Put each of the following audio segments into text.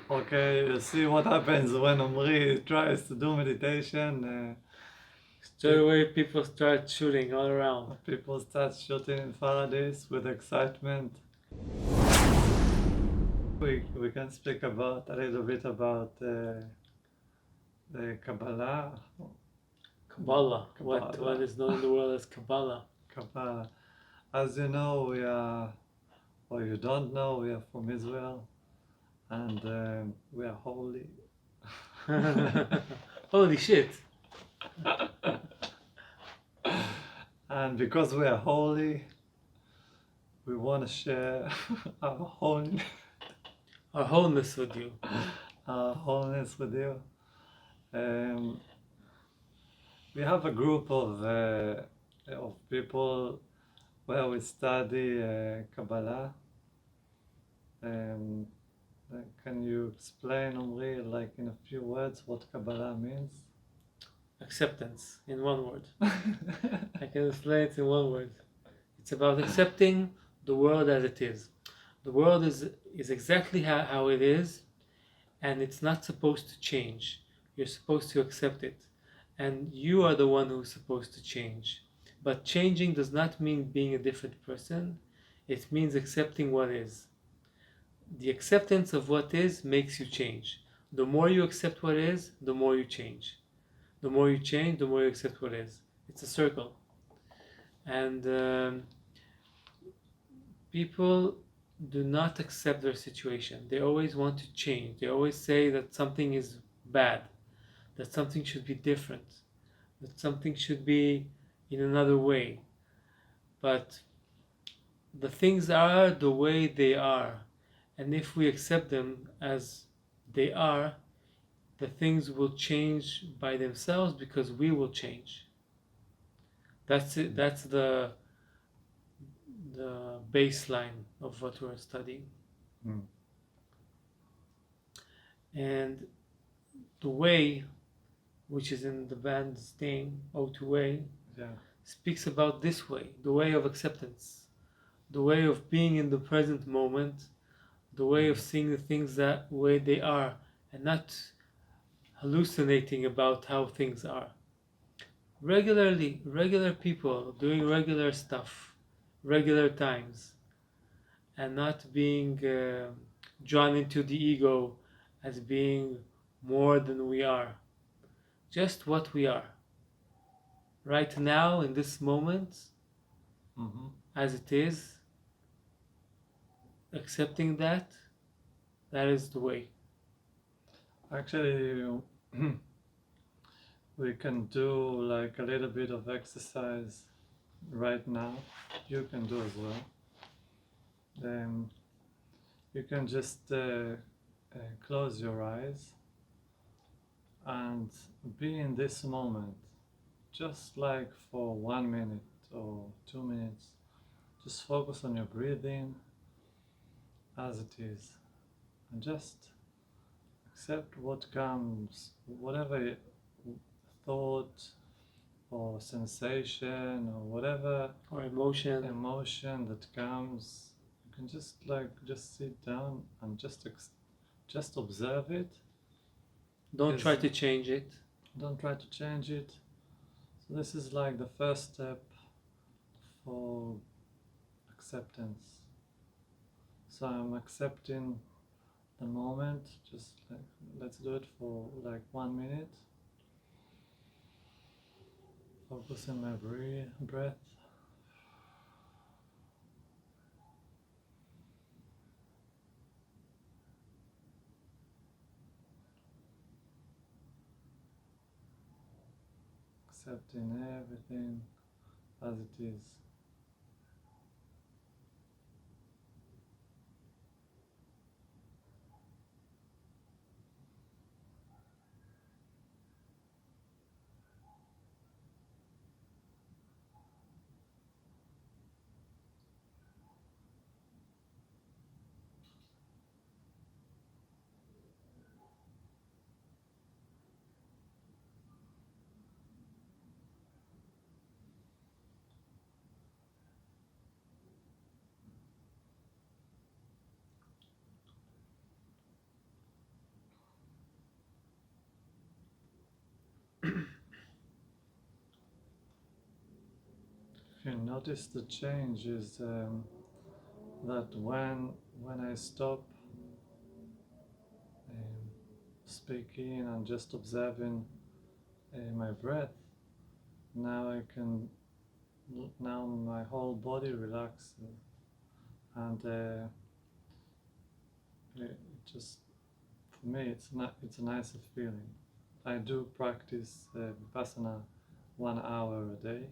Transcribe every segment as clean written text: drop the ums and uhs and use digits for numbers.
Okay, you see what happens when Omri tries to do meditation. Straight away, people start shooting all around. People start shooting in Faraday's with excitement. We can speak about a little bit about the Kabbalah. Kabbalah. What is known in the world as Kabbalah? Kabbalah. As you know, we are, or you don't know, we are from Israel, and we are holy. Holy shit! And because we are holy, we want to share our holiness. Our wholeness with you. Our wholeness with you. We have a group of people where we study Kabbalah. Can you explain, Omri, like in a few words, what Kabbalah means? Acceptance, in one word. I can explain it in one word. It's about accepting the world as it is. The world is exactly how it is, and it's not supposed to change. You're supposed to accept it. And you are the one who's supposed to change. But changing does not mean being a different person, it means accepting what is. The acceptance of what is makes you change. The more you accept what is, the more you change. The more you change, the more you accept what is. It's a circle. And people do not accept their situation. They always want to change. They always say that something is bad, that something should be different, that something should be in another way. But the things are the way they are. And if we accept them as they are, the things will change by themselves because we will change. That's it. That's the baseline of what we're studying. Mm. And the way, which is in the band's name, O2 Way, Yeah. speaks about this way, the way of acceptance, the way of being in the present moment, the way of seeing the things that way they are, and not hallucinating about how things are. Regular people doing regular stuff, regular times, and not being drawn into the ego as being more than we are. Just what we are. Right now, in this moment, Mm-hmm. as it is, accepting that, that is the way. Actually, we can do like a little bit of exercise right now. You can do as well. You can just close your eyes and be in this moment, just like for 1 minute or 2 minutes. Just focus on your breathing as it is, and just accept what comes, whatever thought or sensation or whatever Or emotion. that comes. You can just sit down and just observe it. Don't try to change it. Don't try to change it. So this is like the first step for acceptance. So I'm accepting the moment. Just like, let's do it for like 1 minute. Focus on my breath. Accepting everything as it is. If you notice the change is that when I stop um, speaking and just observing my breath, now now my whole body relaxes, and it just, for me, it's a nicer feeling. I do practice Vipassana 1 hour a day,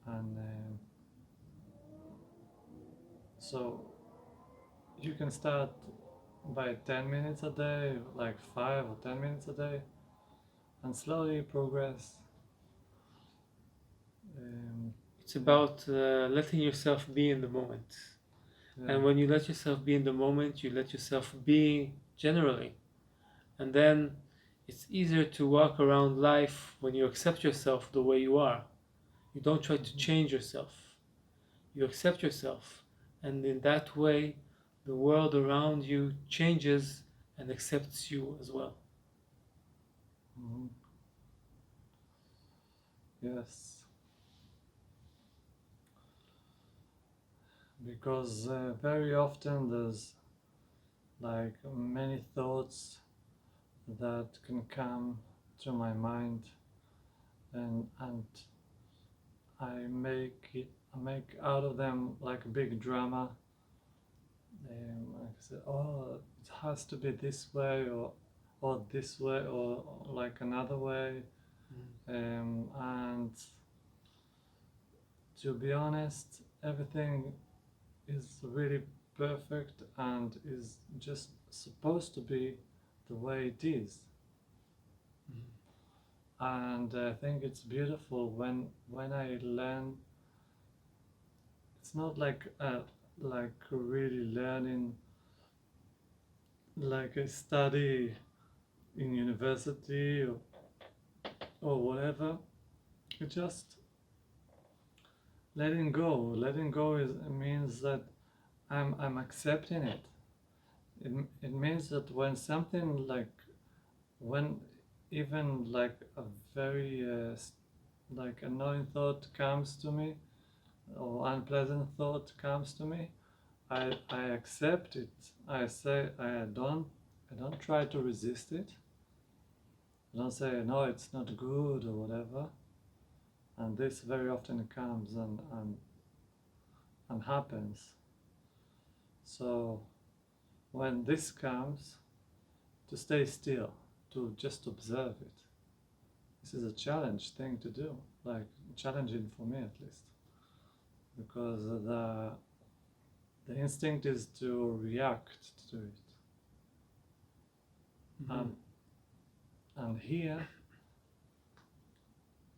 and so you can start by 10 minutes a day, like 5 or 10 minutes a day, and slowly progress. It's about letting yourself be in the moment. Yeah. And when you let yourself be in the moment, you let yourself be generally. And then it's easier to walk around life when you accept yourself the way you are. You don't try to change yourself. You accept yourself. And in that way, the world around you changes and accepts you as well. Mhm. Yes. Because very often there's like many thoughts that can come to my mind, and I make out of them like a big drama. Like I said, oh, it has to be this way, or this way, or like another way. And to be honest, everything is really perfect and is just supposed to be the way it is. And I think it's beautiful when I learn. It's not like really learning like a study in university or whatever. It's just letting go. Letting go means that I'm accepting it. It means that when something when even like a very like annoying thought comes to me, or unpleasant thought comes to me, I accept it. I say I don't try to resist it. I don't say no, it's not good or whatever. And this very often comes and happens. So when this comes, to stay still, to just observe it. This is a challenge thing to do, like challenging for me at least, because the instinct is to react to it. Mhm. And here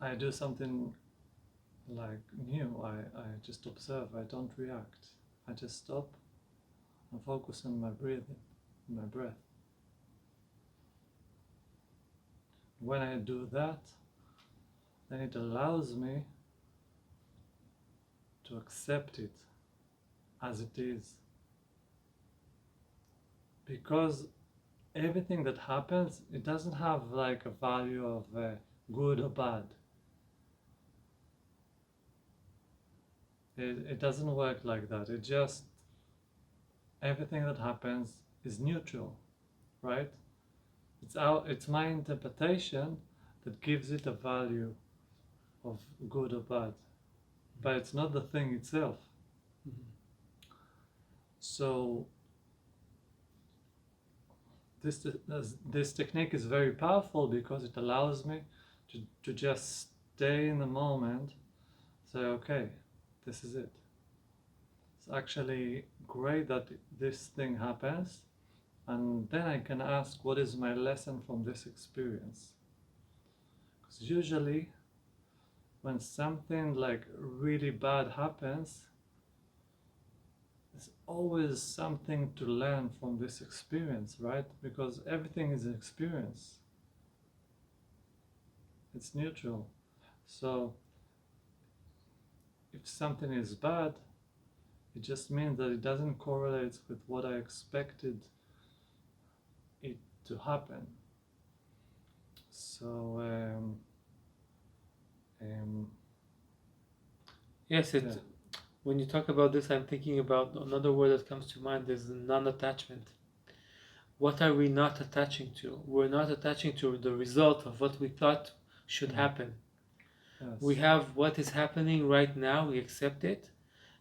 I do something like new. I just observe, I don't react. I just stop and focus on my breathing, my breath. When I do that, then it allows me to accept it as it is. Because everything that happens, it doesn't have like a value of good or bad. It doesn't work like that. It just, everything that happens is neutral, right? It's my interpretation that gives it a value of good or bad, but it's not the thing itself. So this technique is very powerful because it allows me to just stay in the moment, say, okay, this is it. It's actually great that this thing happens, and then I can ask, what is my lesson from this experience? Because usually when something like really bad happens, there's always something to learn from this experience, right? Because everything is an experience. It's neutral. So if something is bad, it just means that it doesn't correlate with what I expected it to happen. So Yes, yeah. when you talk about this, I'm thinking about another word that comes to mind is non-attachment. What are we not attaching to? We're not attaching to the result of what we thought should Mm. happen. We Yes. have what is happening right now, we accept it,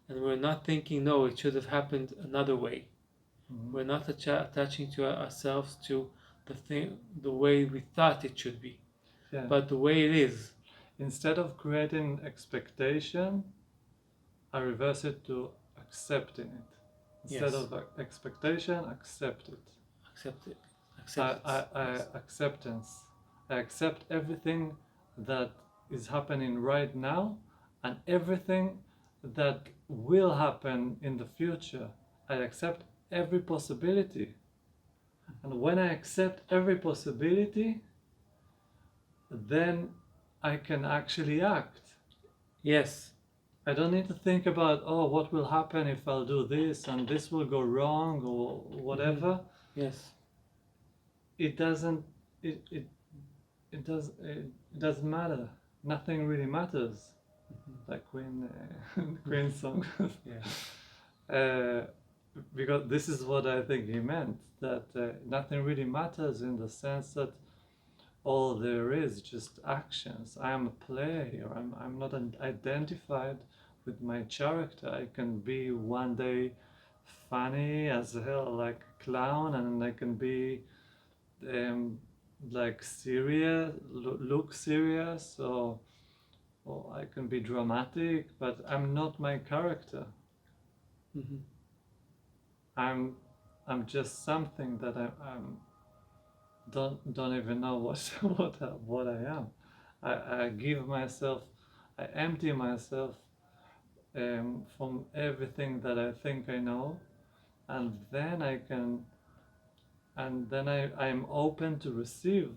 and we're not thinking, no, it should have happened another way. Mhm. We're not attaching to ourselves to the way we thought it should be, Yeah. but the way it is. Instead of creating expectation, I reverse it to accepting it. Instead Yes, of expectation, accept it. accept it. Accept it. Yes. Acceptance. I accept everything that is happening right now and everything that will happen in the future. I accept every possibility. And when I accept every possibility, then I can actually act. Yes. I don't need to think about, oh, what will happen if I'll do this and this will go wrong or whatever. Yes. It doesn't. It it it does. It doesn't matter. Nothing really matters. Like Queen, Queen song. Yeah. Because this is what I think he meant. That nothing really matters in the sense that all there is just actions. I am a player. I'm not identified with my character. I can be one day funny as hell, like a clown, and I can be like serious, look serious, or I can be dramatic, but I'm not my character. Mm-hmm. I'm just something that I'm don't even know what what I am. I give myself, I empty myself from everything that I think I know, and then I'm open to receive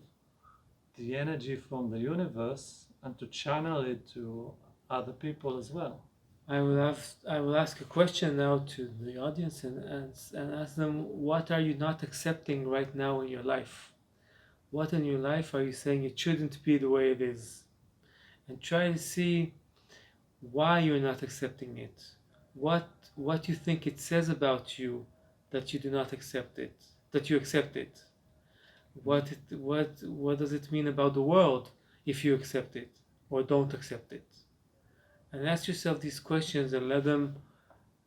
the energy from the universe and to channel it to other people as well. I will ask a question now to the audience and ask them, what are you not accepting right now in your life? What in your life are you saying it shouldn't be the way it is? And try to see why you're not accepting it. What you think it says about you that you do not accept it, that you accept it. What does it mean about the world if you accept it or don't accept it? And ask yourself these questions and let them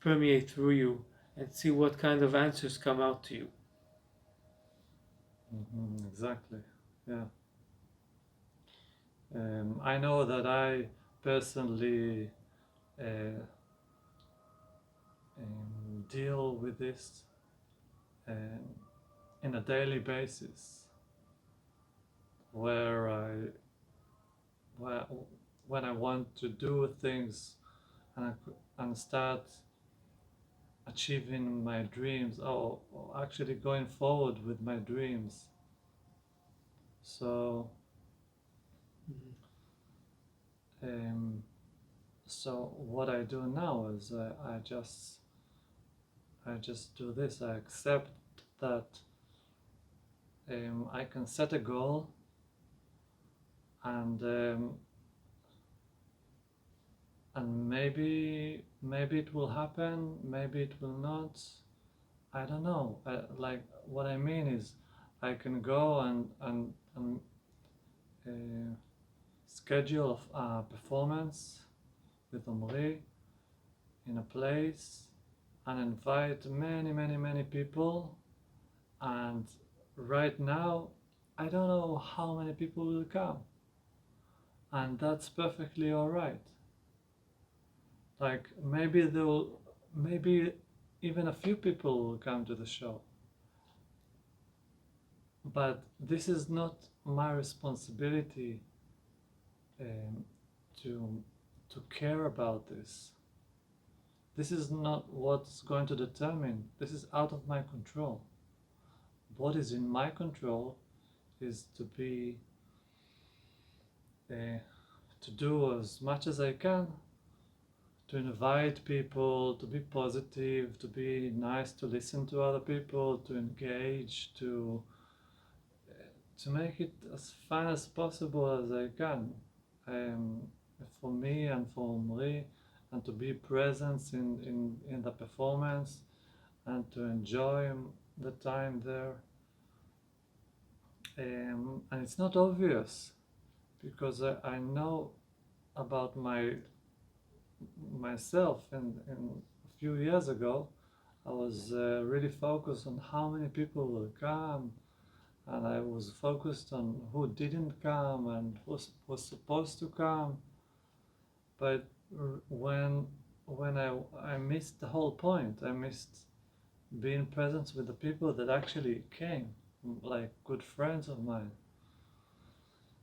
permeate through you and see what kind of answers come out to you. Exactly. Yeah. I know that I personally uh, deal with this um, in a daily basis, where where, when I want to do things and start achieving my dreams, or actually going forward with my dreams. So, um, so what I do now is I just do this. I accept that I can set a goal, and maybe it will happen, maybe it will not. I don't know. Like what I mean is, I can go and schedule a performance with Omri in a place and invite many people, and right now I don't know how many people will come, and that's perfectly all right. Like maybe even a few people will come to the show, but this is not my responsibility um, to to care about this. This is not what's going to determine. This is out of my control. What is in my control is to do as much as I can to invite people, to be positive, to be nice, to listen to other people, to engage, to make it as fun as possible as I can, um, for me and for Omri, and to be present in the performance and to enjoy the time there. And it's not obvious because I know about myself, and a few years ago I was really focused on how many people will come, and I was focused on who didn't come and who was supposed to come. But when I missed the whole point, I missed being present with the people that actually came, like good friends of mine.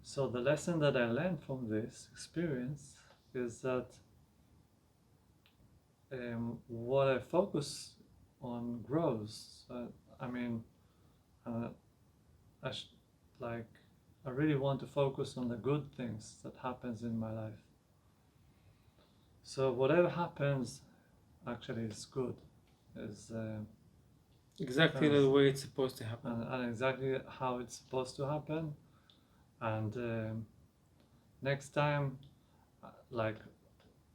So the lesson that I learned from this experience is that what I focus on grows. I mean, uh, I sh- like I really want to focus on the good things that happens in my life. So whatever happens, actually, is good. Is Exactly as, the way it's supposed to happen. and exactly how it's supposed to happen. And next time, like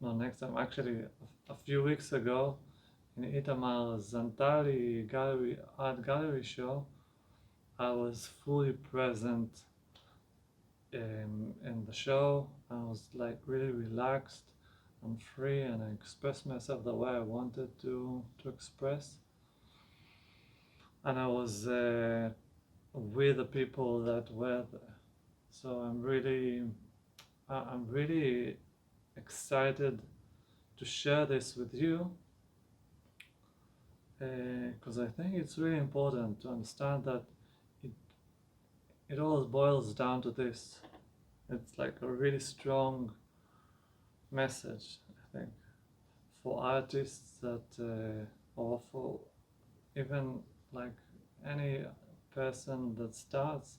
no, next time actually, a few weeks ago, in Itamar Zantari art gallery show, I was fully present in the show. I was like really relaxed and free, and I expressed myself the way I wanted to express. And I was with the people that were there. So I'm really excited to share this with you, because I think it's really important to understand that it it all boils down to this. It's like a really strong message, I think, for artists that, or for even like any person that starts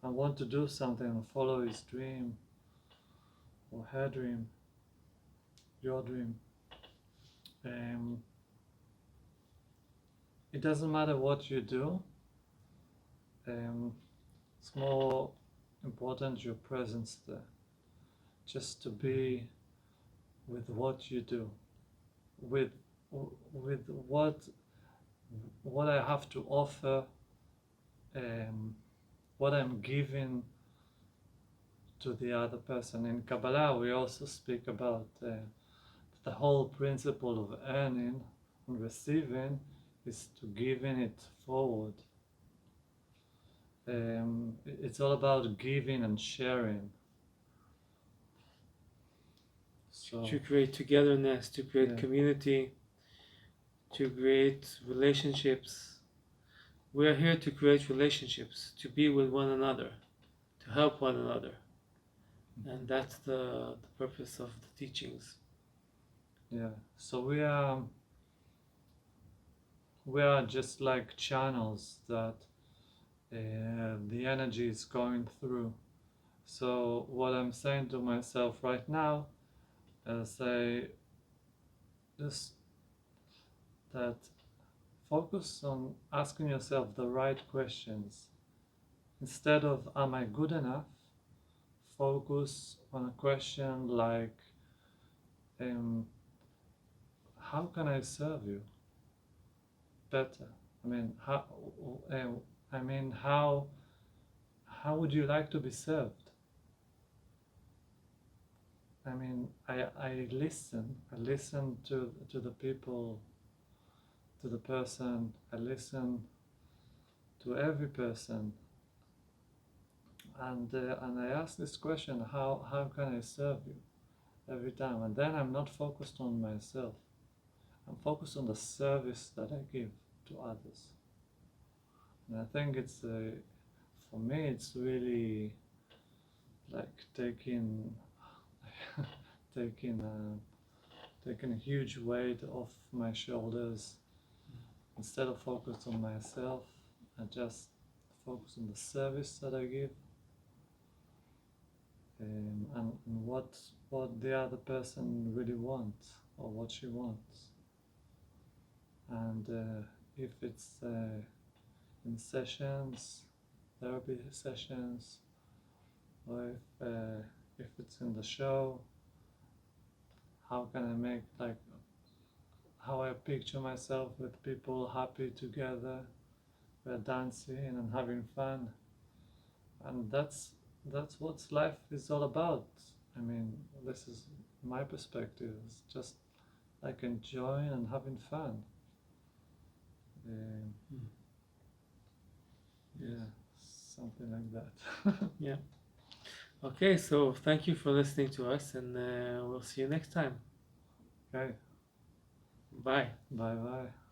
and want to do something and follow his dream or her dream, your dream. Um, it doesn't matter what you do. Um, it's more important your presence there, just to be with what you do, with with what I have to offer, um, what I'm giving to the other person. In Kabbalah, we also speak about the whole principle of earning and receiving is to giving it forward. It's all about giving and sharing. So To create togetherness, to create yeah. community, to create relationships. We are here to create relationships, to be with one another, to help one another. And that's the purpose of the teachings. Yeah. So we are just like channels that the energy is going through. So what I'm saying to myself right now is just that focus on asking yourself the right questions. Instead of am I good enough, focus on a question like um, how can I serve you better? I mean uh, how would you like to be served? I mean, I listen to the people, to the person, I listen to every person, and I ask this question: how can I serve you every time? And then I'm not focused on myself. I'm focused on the service that I give to others. And I think for me, it's really like taking taking a huge weight off my shoulders. Instead of focus on myself, I just focus on the service that I give, and what the other person really wants or what she wants. And if it's in sessions, therapy sessions, or if it's in the show, how can I make like how I picture myself with people happy together, we're dancing and having fun, and that's what life is all about. I mean, this is my perspective. It's just like enjoying and having fun. Mm. Yeah, something like that. Yeah. Okay, so thank you for listening to us, and we'll see you next time. Okay, Bye. bye bye.